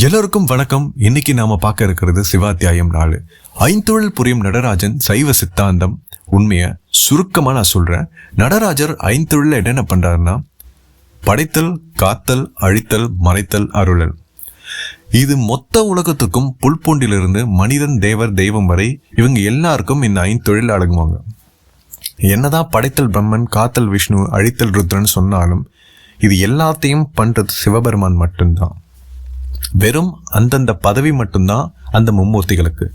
எல்லோருக்கும் வணக்கம். இன்னைக்கு நாம பார்க்க இருக்கிறது சிவாத்தியாயம் 4. ஐந்தொழில் புரியும் நடராஜன் சைவ சித்தாந்தம். உண்மைய சுருக்கமா நான் சொல்றேன். நடராஜர் ஐந்தொழில் என்னென்ன பண்றாருன்னா, படைத்தல், காத்தல், அழித்தல், மறைத்தல், அருளல். இது மொத்த உலகத்துக்கும் புல்பூண்டிலிருந்து மனிதன், தேவர், தெய்வம் வரை இவங்க எல்லாருக்கும் இந்த ஐந்தொழில் அடங்குவாங்க. என்னதான் படைத்தல் பிரம்மன், காத்தல் விஷ்ணு, அழித்தல் ருத்ரன் சொன்னாலும் இது எல்லாத்தையும் பண்றது சிவபெருமான் மட்டும்தான். வெறும் அந்தந்த பதவி மட்டும்தான் அந்த மும்மூர்த்திகளுக்கு.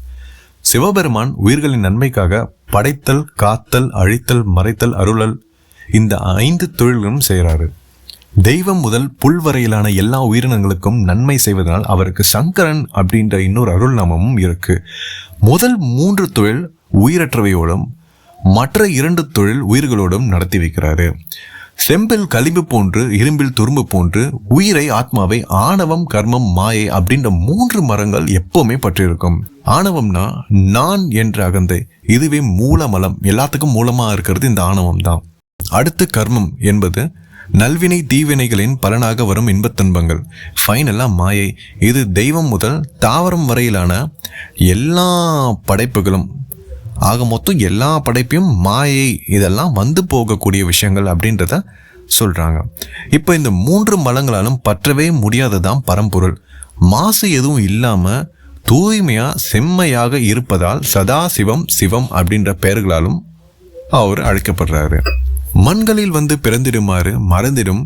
சிவபெருமான் உயிர்களின் நன்மைக்காக படைத்தல், காத்தல், அழித்தல், மறைத்தல், அருளல் இந்த 5 தொழில்களும் செய்கிறாரு. தெய்வம் முதல் புல் வரையிலான எல்லா உயிரினங்களுக்கும் நன்மை செய்வதனால் அவருக்கு சங்கரன் அப்படின்ற இன்னொரு அருள் நாமமும் இருக்கு. முதல் 3 தொழில் உயிரற்றவையோடும் மற்ற 2 தொழில் உயிர்களோடும் நடத்தி வைக்கிறாரு. செம்பில் களிம்பு போன்று, இரும்பில் துரும்பு போன்று உயிரை, ஆத்மாவை ஆணவம், கர்மம், மாயை அப்படின்ற 3 மரங்கள் எப்பவுமே பற்றிருக்கும். ஆணவம்னா நான் என்ற அகந்தை. இதுவே மூலமலம். எல்லாத்துக்கும் மூலமா இருக்கிறது இந்த ஆணவம் தான். அடுத்து கர்மம் என்பது நல்வினை தீவினைகளின் பலனாக வரும் இன்பத்துன்பங்கள். ஃபைனலா மாயை. இது தெய்வம் முதல் தாவரம் வரையிலான எல்லா படைப்புகளும், ஆக மொத்தம் எல்லா படைப்பையும் மாயை, இதெல்லாம் வந்து போகக்கூடிய விஷயங்கள் அப்படின்றத சொல்றாங்க. இப்போ இந்த 3 மலங்களாலும் பற்றவே முடியாததான் பரம்பொருள். மாசு எதுவும் இல்லாம தூய்மையா செம்மையாக இருப்பதால் சதாசிவம், சிவம் அப்படின்ற பெயர்களாலும் அவர் அழைக்கப்படுறாரு. மண்களில் வந்து பிறந்திடுமாறு மறந்திடும்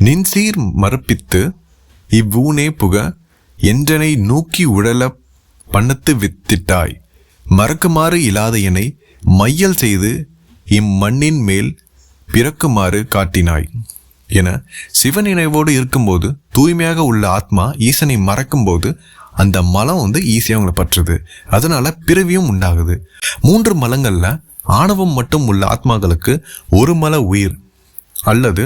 நின்சீர் மறுப்பித்து இவ்வூனே புக என்றனை நூக்கி உழல பண்ணத்து வித்திட்டாய், மறக்குமாறு இல்லாத என்னை மையல் செய்து இம்மண்ணின் மேல் பிறக்குமாறு காட்டினாய் என சிவ நினைவோடு இருக்கும்போது தூய்மையாக உள்ள ஆத்மா ஈசனை மறக்கும்போது அந்த மலம் வந்து ஈஸியாக அவங்களை பற்றுது. அதனால பிறவியும் உண்டாகுது. 3 மலங்கள்ல ஆணவம் மட்டும் உள்ள ஆத்மாக்களுக்கு ஒரு மல உயிர் அல்லது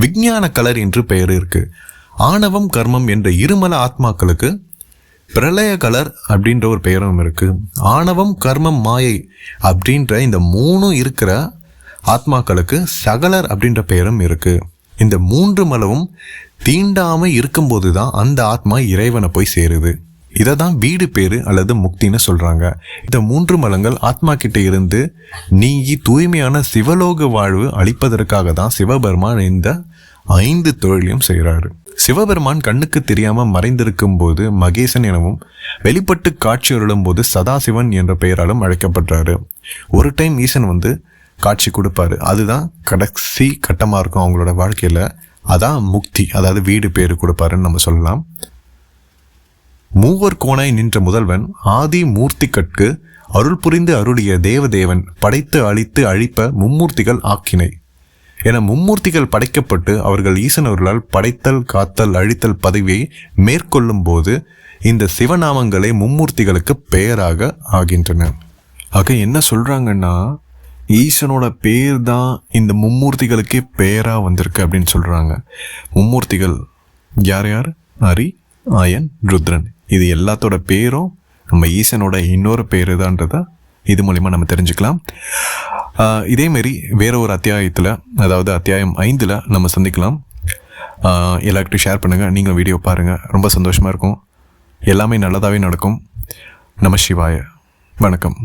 விஞ்ஞான கலர் என்று பெயர் இருக்கு. ஆணவம், கர்மம் என்ற 2 மல ஆத்மாக்களுக்கு பிரளய கலர் அப்படின்ற ஒரு பெயரும் இருக்கு. ஆணவம், கர்மம், மாயை அப்படின்ற இந்த 3 இருக்கிற ஆத்மாக்களுக்கு சகலர் அப்படின்ற பெயரும் இருக்கு. இந்த 3 மலவும் தீண்டாம இருக்கும்போது தான் அந்த ஆத்மா இறைவனை போய் சேருது. இதை தான் வீடு பேரு அல்லது முக்தின்னு சொல்றாங்க. இந்த 3 மலங்கள் ஆத்மா கிட்ட இருந்து நீங்கி தூய்மையான சிவலோக வாழ்வு அளிப்பதற்காக தான் சிவபெருமான் இந்த 5 தொழிலையும் செய்கிறாரு. சிவபெருமான் கண்ணுக்கு தெரியாம மறைந்திருக்கும் போது மகேசன் எனவும், வெளிப்பட்டு காட்சி அருளும் போது சதாசிவன் என்ற பெயராலும் அழைக்கப்படுறாரு. ஒரு டைம் ஈசன் வந்து காட்சி கொடுப்பாரு. அதுதான் கடைசி கட்டமா இருக்கும் அவங்களோட வாழ்க்கையில. அதான் முக்தி, அதாவது வீடு பேரு கொடுப்பாருன்னு நம்ம சொல்லலாம். மூவர் கோணாய் நின்ற முதல்வன் ஆதி மூர்த்தி கட்கு அருள் புரிந்து அருளிய தேவதேவன் படைத்து அழித்து அழிப்ப மும்மூர்த்திகள் ஆக்கினை என மும்மூர்த்திகள் படைக்கப்பட்டு அவர்கள் ஈசனவர்களால் படைத்தல், காத்தல், அழித்தல் பதவியை மேற்கொள்ளும் போது இந்த சிவநாமங்களே மும்மூர்த்திகளுக்கு பெயராக ஆகின்றன. ஆக என்ன சொல்றாங்கன்னா, ஈசனோட பேர் தான் இந்த மும்மூர்த்திகளுக்கே பெயரா வந்திருக்கு அப்படின்னு சொல்றாங்க. மும்மூர்த்திகள் யார் யார்? ஹரி, ஆயன், ருத்ரன். இது எல்லாத்தோட பேரும் நம்ம ஈசனோட இன்னொரு பேரு தான்றத இது மூலிமா நம்ம தெரிஞ்சுக்கலாம். இதேமாரி வேற ஒரு அத்தியாயத்தில், அதாவது அத்தியாயம் 5 நம்ம சந்திக்கலாம். எல்லாருக்கிட்டையும் ஷேர் பண்ணுங்கள். நீங்கள் வீடியோ பாருங்கள். ரொம்ப சந்தோஷமாக இருக்கும். எல்லாமே நல்லதாகவே நடக்கும். நம சிவாய. வணக்கம்.